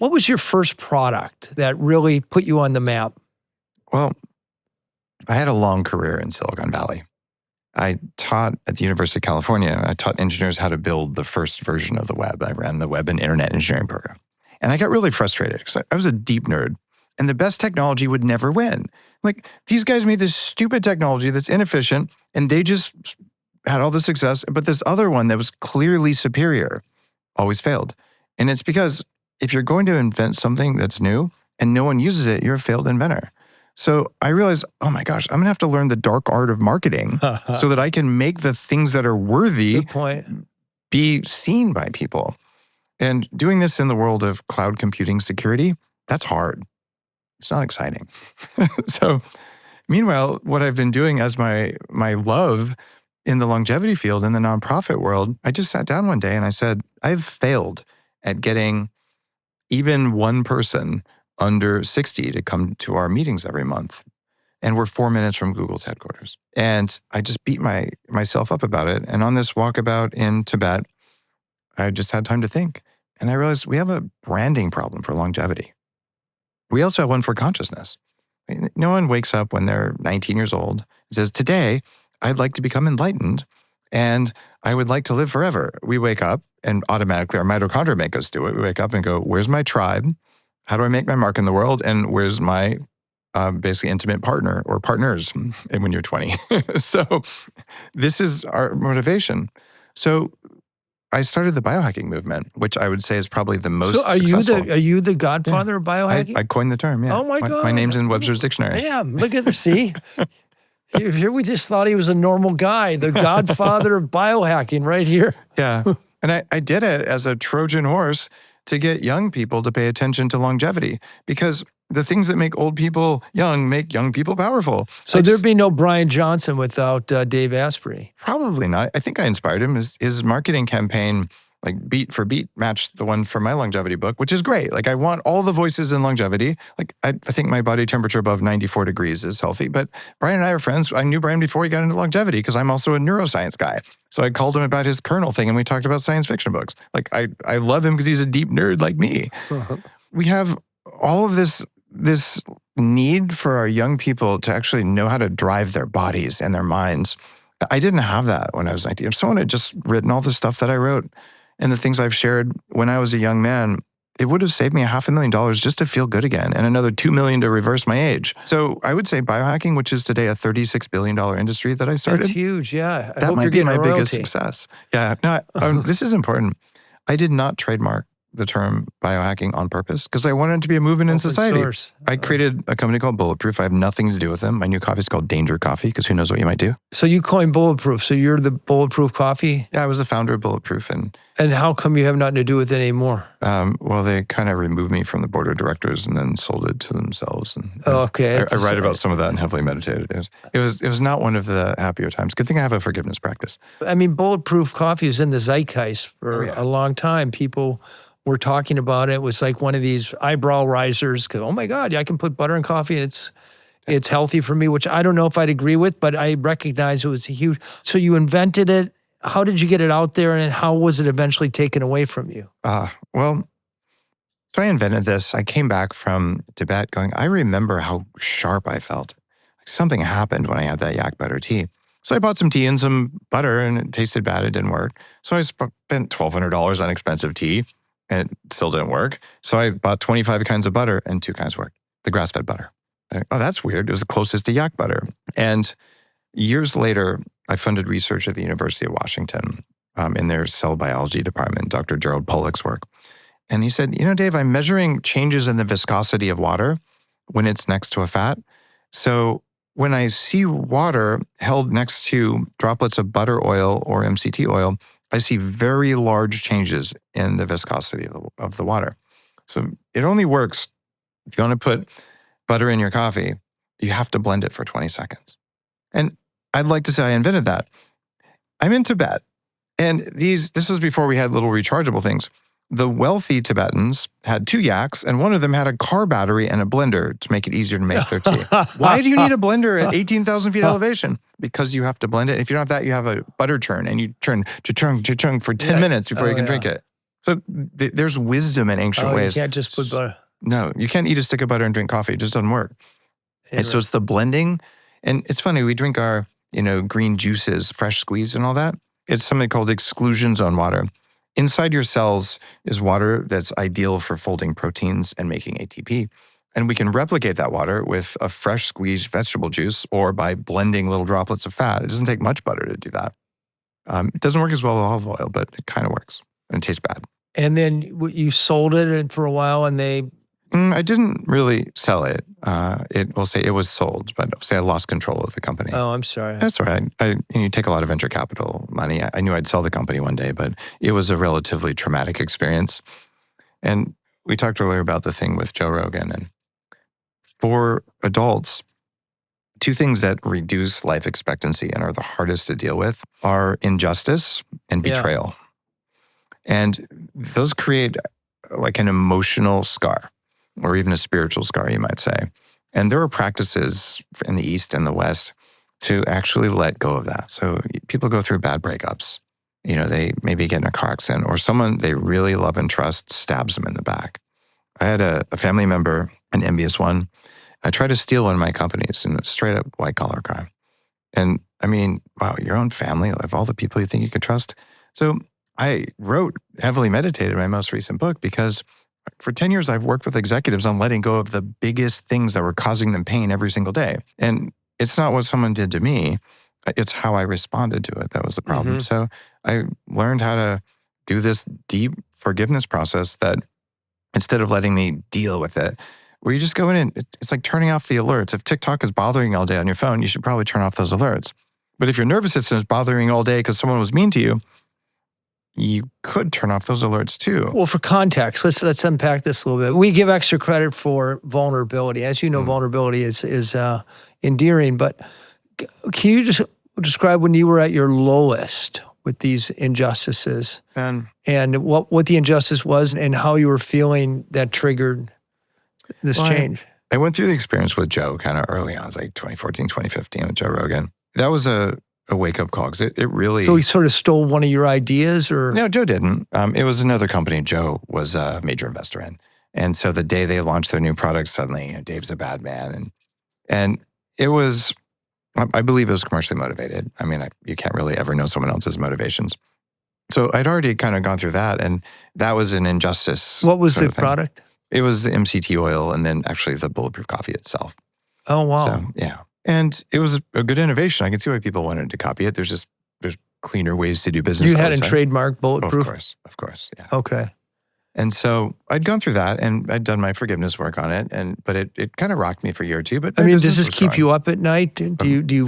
What was your first product that really put you on the map? Well, I had a long career in Silicon Valley. I taught at the University of California. I taught engineers how to build the first version of the web. I ran the web and internet engineering program. And I got really frustrated because I was a deep nerd. And the best technology would never win. Like, these guys made this stupid technology that's inefficient, and they just had all the success. But this other one that was clearly superior always failed. And it's because if you're going to invent something that's new and no one uses it, you're a failed inventor. So I realized, oh my gosh, I'm going to have to learn the dark art of marketing so that I can make the things that are worthy Good point. be seen by people. And doing this in the world of cloud computing security, that's hard. It's not exciting. So meanwhile, what I've been doing as my love in the longevity field, in the nonprofit world, I just sat down one day and I said, I've failed at getting even one person under 60 to come to our meetings every month. And we're 4 minutes from Google's headquarters. And I just beat myself up about it. And on this walkabout in Tibet, I just had time to think. And I realized we have a branding problem for longevity. We also have one for consciousness. No one wakes up when they're 19 years old and says, today, I'd like to become enlightened and I would like to live forever. We wake up and automatically our mitochondria make us do it. We wake up and go, where's my tribe? How do I make my mark in the world? And where's my basically intimate partner or partners when you're 20? So this is our motivation. So I started the biohacking movement, which I would say is probably the most successful. Are you the godfather of biohacking? I coined the term, yeah. Oh my God. My name's in Webster's dictionary. Yeah, look at this, see? Here we just thought he was a normal guy, the godfather of biohacking right here. Yeah, and I did it as a Trojan horse to get young people to pay attention to longevity, because the things that make old people young make young people powerful. So there'd be no Brian Johnson without Dave Asprey. Probably not. I think I inspired him. His marketing campaign, like beat for beat, matched the one for my longevity book, which is great. Like, I want all the voices in longevity. Like, I think my body temperature above 94 degrees is healthy. But Brian and I are friends. I knew Brian before he got into longevity because I'm also a neuroscience guy. So I called him about his kernel thing and we talked about science fiction books. Like, I love him because he's a deep nerd like me. We have all of this need for our young people to actually know how to drive their bodies and their minds. I didn't have that when I was 19. If someone had just written all the stuff that I wrote and the things I've shared when I was a young man, it would have saved me $500,000 just to feel good again and another $2 million to reverse my age. So I would say biohacking, which is today a $36 billion industry that I started. That's huge, yeah. That might be my biggest success. Yeah, no, this is important. I did not trademark the term biohacking on purpose because I wanted it to be a movement in society. Source. I created a company called Bulletproof. I have nothing to do with them. My new coffee is called Danger Coffee because who knows what you might do. So you coined Bulletproof. So you're the Bulletproof coffee? Yeah, I was the founder of Bulletproof. And how come you have nothing to do with it anymore? Well, they kind of removed me from the board of directors and then sold it to themselves. And okay. I write about some of that in Heavily Meditated. It was not one of the happier times. Good thing I have a forgiveness practice. I mean, Bulletproof coffee was in the zeitgeist for a long time. People were talking about it. It was like one of these eyebrow risers because, oh my God, I can put butter in coffee and it's healthy for me, which I don't know if I'd agree with, but I recognize it was a huge. So you invented it. How did you get it out there and how was it eventually taken away from you? Well, so I invented this. I came back from Tibet going, I remember how sharp I felt. Like something happened when I had that yak butter tea. So I bought some tea and some butter and it tasted bad. It didn't work. So I spent $1,200 on expensive tea. And it still didn't work. So I bought 25 kinds of butter and 2 kinds worked. The grass-fed butter. Oh, that's weird. It was the closest to yak butter. And years later, I funded research at the University of Washington in their cell biology department, Dr. Gerald Pollack's work. And he said, Dave, I'm measuring changes in the viscosity of water when it's next to a fat. So when I see water held next to droplets of butter oil or MCT oil, I see very large changes in the viscosity of the water. So it only works if you want to put butter in your coffee, you have to blend it for 20 seconds. And I'd like to say I invented that. I'm in Tibet, and this was before we had little rechargeable things. The wealthy Tibetans had 2 yaks, and one of them had a car battery and a blender to make it easier to make their tea. Why do you need a blender at 18,000 feet elevation? Because you have to blend it. If you don't have that, you have a butter churn, and you churn for 10 minutes before you can drink it. So there's wisdom in ancient ways. You can't just put butter. No, you can't eat a stick of butter and drink coffee. It just doesn't work. And so it's the blending. And it's funny, we drink our, green juices, fresh squeezed and all that. It's something called exclusion zone water. Inside your cells is water that's ideal for folding proteins and making ATP. And we can replicate that water with a fresh squeezed vegetable juice or by blending little droplets of fat. It doesn't take much butter to do that. It doesn't work as well with olive oil, but it kind of works. And it tastes bad. And then you sold it for a while and they... I didn't really sell it. We'll say it was sold, but I'll say I lost control of the company. Oh, I'm sorry. That's all right. You take a lot of venture capital money. I knew I'd sell the company one day, but it was a relatively traumatic experience. And we talked earlier about the thing with Joe Rogan. And for adults, two things that reduce life expectancy and are the hardest to deal with are injustice and betrayal. And those create like an emotional scar, or even a spiritual scar, you might say. And there are practices in the East and the West to actually let go of that. So people go through bad breakups. They maybe get in a car accident, or someone they really love and trust stabs them in the back. I had a family member, an envious one. I tried to steal one of my companies, and it's straight up white collar crime. And I mean, wow, your own family, of all the people you think you could trust. So I wrote, heavily meditated my most recent book because for 10 years, I've worked with executives on letting go of the biggest things that were causing them pain every single day. And it's not what someone did to me. It's how I responded to it. That was the problem. So I learned how to do this deep forgiveness process that instead of letting me deal with it, where you just go in and it's like turning off the alerts. If TikTok is bothering you all day on your phone, you should probably turn off those alerts. But if your nervous system is bothering you all day because someone was mean to you, you could turn off those alerts too. Well, for context, let's unpack this a little bit. We give extra credit for vulnerability. As you know, vulnerability is endearing, but can you just describe when you were at your lowest with these injustices and what the injustice was and how you were feeling that triggered this change? I went through the experience with Joe kind of early on. It was like 2014, 2015 with Joe Rogan. That was a wake-up call because it really... So he sort of stole one of your ideas or... No, Joe didn't. It was another company Joe was a major investor in. And so the day they launched their new product, suddenly Dave's a bad man. And it was, I believe it was commercially motivated. I mean, you can't really ever know someone else's motivations. So I'd already kind of gone through that, and that was an injustice. What was the product? It was the MCT oil and then actually the bulletproof coffee itself. Oh, wow. So, yeah. And it was a good innovation. I can see why people wanted to copy it. There's cleaner ways to do business. You hadn't trademarked bulletproof? Of course, yeah. Okay. And so I'd gone through that and I'd done my forgiveness work on it. But it kind of rocked me for a year or two. But I mean, does this keep you up at night? Do you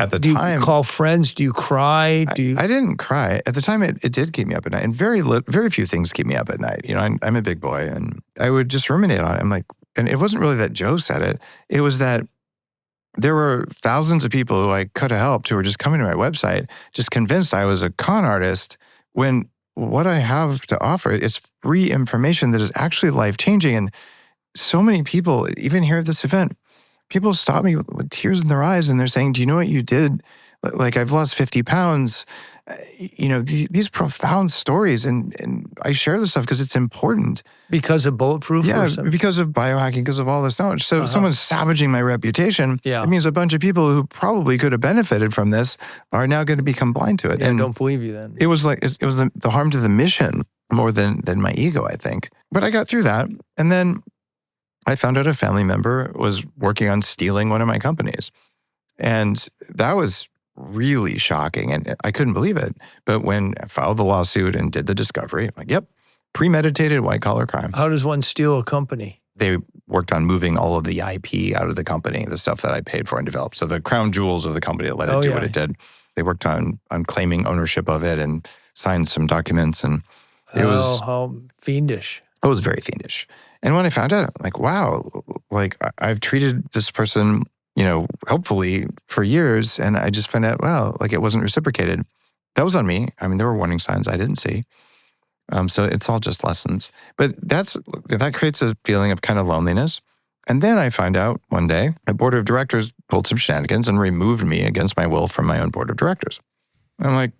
call friends? Do you cry? I didn't cry. At the time, it did keep me up at night. And very few things keep me up at night. I'm a big boy and I would just ruminate on it. I'm like, and it wasn't really that Joe said it. It was that there were thousands of people who I could have helped who were just coming to my website, just convinced I was a con artist when what I have to offer is free information that is actually life-changing. And so many people, even here at this event, people stop me with tears in their eyes and they're saying, do you know what you did? Like, I've lost 50 pounds. These profound stories. And I share this stuff because it's important. Because of bulletproof? Yeah, because of biohacking, because of all this knowledge. So if someone's savaging my reputation, it means a bunch of people who probably could have benefited from this are now going to become blind to it. Yeah, and I don't believe you then. It was like, it was the harm to the mission more than my ego, I think. But I got through that. And then I found out a family member was working on stealing one of my companies. And that was really shocking. And I couldn't believe it. But when I filed the lawsuit and did the discovery, I'm like, yep, premeditated white-collar crime. How does one steal a company? They worked on moving all of the IP out of the company, the stuff that I paid for and developed. So the crown jewels of the company that let it do what it did. They worked on claiming ownership of it and signed some documents. And it was... how fiendish. It was very fiendish. And when I found out, I'm like, wow, like I've treated this person, helpfully for years. And I just found out, wow, like it wasn't reciprocated. That was on me. I mean, there were warning signs I didn't see. So it's all just lessons. But that creates a feeling of kind of loneliness. And then I find out one day, a board of directors pulled some shenanigans and removed me against my will from my own board of directors. And I'm like,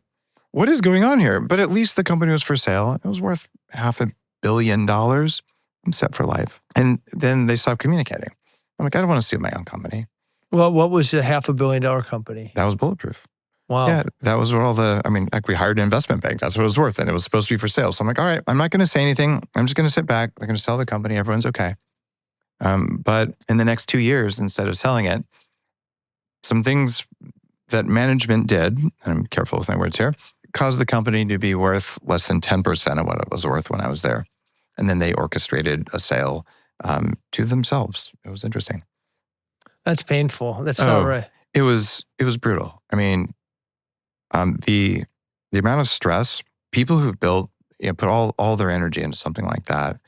what is going on here? But at least the company was for sale. It was worth $500 billion, I'm set for life. And then they stopped communicating. I'm like, I don't want to sue my own company. Well, what was a $500 million company? That was Bulletproof. Wow. Yeah, that was where like we hired an investment bank. That's what it was worth. And it was supposed to be for sale. So I'm like, all right, I'm not going to say anything. I'm just going to sit back. They're going to sell the company. Everyone's okay. But in the next 2 years, instead of selling it, some things that management did, and I'm careful with my words here, caused the company to be worth less than 10% of what it was worth when I was there. And then they orchestrated a sale to themselves. It was interesting. That's painful. That's not right. It was brutal. I mean, the amount of stress, people who've built, put all their energy into something like that,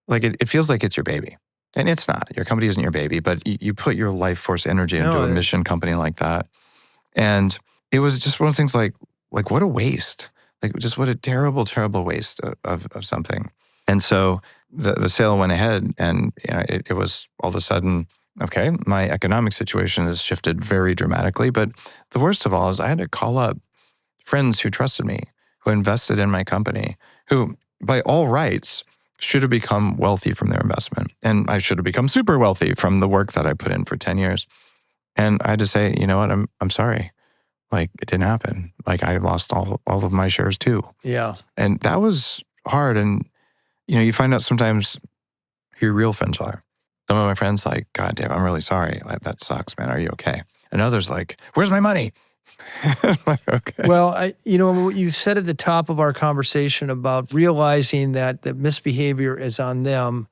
like it feels like it's your baby. And it's not. Your company isn't your baby, but you put your life force energy into a mission company like that. And it was just one of the things like what a waste. Like just what a terrible, terrible waste of something. And so the sale went ahead and it was all of a sudden, okay, my economic situation has shifted very dramatically. But the worst of all is I had to call up friends who trusted me, who invested in my company, who by all rights should have become wealthy from their investment. And I should have become super wealthy from the work that I put in for 10 years. And I had to say, you know what, I'm sorry. Like it didn't happen. Like I lost all of my shares too. Yeah. And that was hard. And, you find out sometimes who your real friends are. Some of my friends like, God damn, I'm really sorry. Like, that sucks, man. Are you okay? And others like, where's my money? Like, okay. Well, what you said at the top of our conversation about realizing that the misbehavior is on them,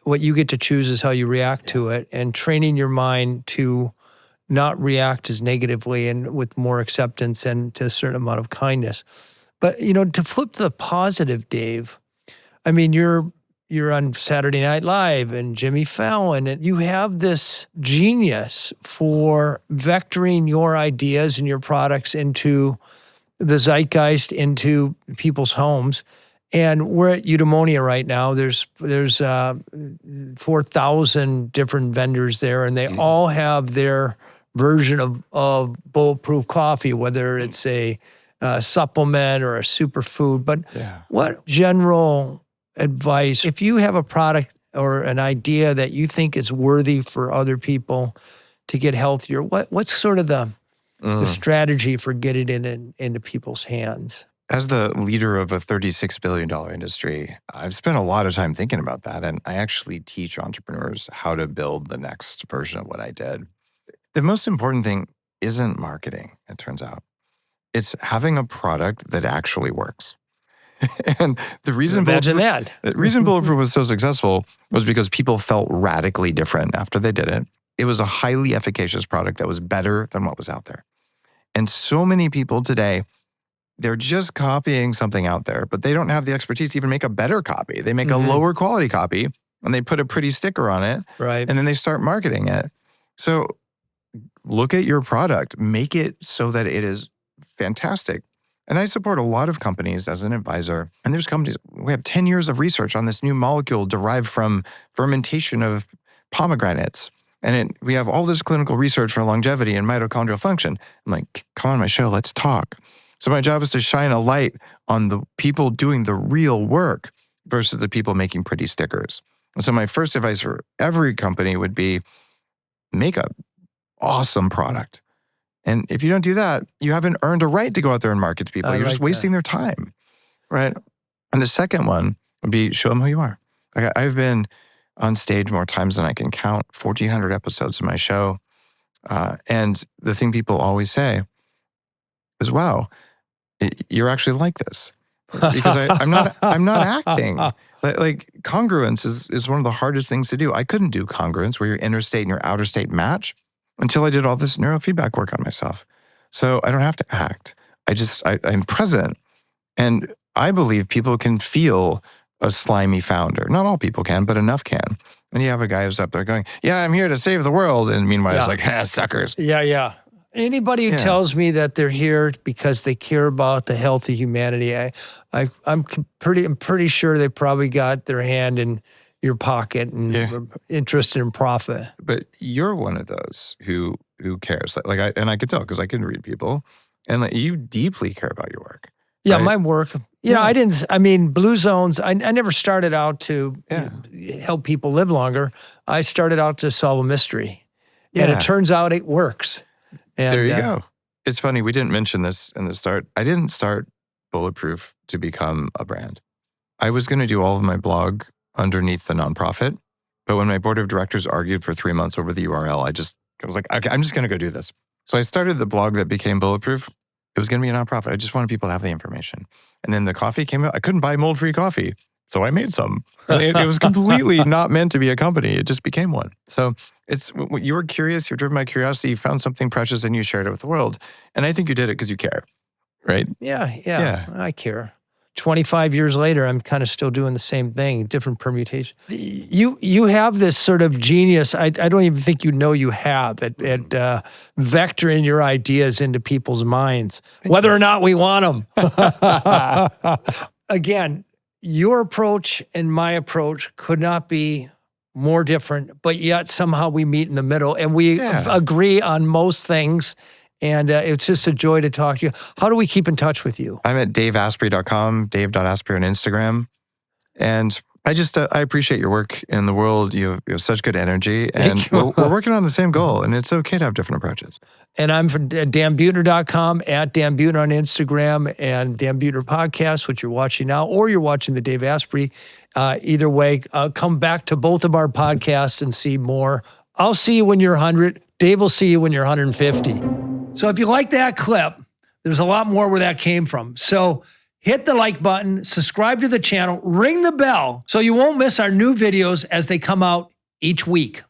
what you get to choose is how you react to it, and training your mind to not react as negatively and with more acceptance and to a certain amount of kindness. But, to flip to the positive, Dave, I mean, you're on Saturday Night Live and Jimmy Fallon, and you have this genius for vectoring your ideas and your products into the zeitgeist, into people's homes. And we're at Eudaimonia right now. There's 4,000 different vendors there, and they all have their version of bulletproof coffee, whether it's a supplement or a superfood. But what general advice, if you have a product or an idea that you think is worthy for other people to get healthier, what's sort of the strategy for getting it into people's hands? As the leader of a $36 billion industry, I've spent a lot of time thinking about that. And I actually teach entrepreneurs how to build the next version of what I did. The most important thing isn't marketing, it turns out. It's having a product that actually works. And the reason Bulletproof was so successful was because people felt radically different after they did it. It was a highly efficacious product that was better than what was out there. And so many people today, they're just copying something out there, but they don't have the expertise to even make a better copy. They make a lower quality copy and they put a pretty sticker on it. Right. And then they start marketing it. So look at your product, make it so that it is fantastic. And I support a lot of companies as an advisor. And there's companies, we have 10 years of research on this new molecule derived from fermentation of pomegranates. And we have all this clinical research for longevity and mitochondrial function. I'm like, come on my show, let's talk. So my job is to shine a light on the people doing the real work versus the people making pretty stickers. And so my first advice for every company would be make an awesome product. And if you don't do that, you haven't earned a right to go out there and market to people. You're just wasting their time, right? And the second one would be show them who you are. Like I've been on stage more times than I can count, 1,400 episodes of my show. And the thing people always say is, wow, you're actually like this. Because I'm not acting. Like congruence is one of the hardest things to do. I couldn't do congruence where your inner state and your outer state match until I did all this neurofeedback work on myself. So I don't have to act. I'm present. And I believe people can feel a slimy founder. Not all people can, but enough can. And you have a guy who's up there going, yeah, I'm here to save the world. And meanwhile, it's like, suckers. Yeah. Anybody who tells me that they're here because they care about the health of humanity, I'm pretty sure they probably got their hand in your pocket and interested in profit. But you're one of those who cares. And I could tell because I can read people, and you deeply care about your work. Yeah, right? my work Blue Zones, I never started out to help people live longer. I started out to solve a mystery. And it turns out it works. And, there you go. It's funny, we didn't mention this in the start. I didn't start Bulletproof to become a brand. I was going to do all of my blog underneath the nonprofit. But when my board of directors argued for 3 months over the URL, I was like, okay, I'm just going to go do this. So I started the blog that became Bulletproof. It was going to be a nonprofit. I just wanted people to have the information. And then the coffee came out. I couldn't buy mold-free coffee. So I made some. It was completely not meant to be a company. It just became one. So you were curious, you're driven by curiosity, you found something precious and you shared it with the world. And I think you did it because you care, right? Yeah, I care. 25 years later, I'm kind of still doing the same thing, different permutation. You have this sort of genius, I don't even think you know you have, at vectoring your ideas into people's minds, whether or not we want them. Again, your approach and my approach could not be more different, but yet somehow we meet in the middle and we agree on most things. And it's just a joy to talk to you. How do we keep in touch with you? I'm at daveasprey.com, dave.asprey on Instagram. And I appreciate your work in the world. You have such good energy. And we're working on the same goal. And it's okay to have different approaches. And I'm from danbuettner.com, at Dan Buettner on Instagram, and Dan Buettner Podcast, which you're watching now, or you're watching the Dave Asprey. Either way, come back to both of our podcasts and see more. I'll see you when you're 100. Dave will see you when you're 150. So if you like that clip, there's a lot more where that came from. So hit the like button, subscribe to the channel, ring the bell so you won't miss our new videos as they come out each week.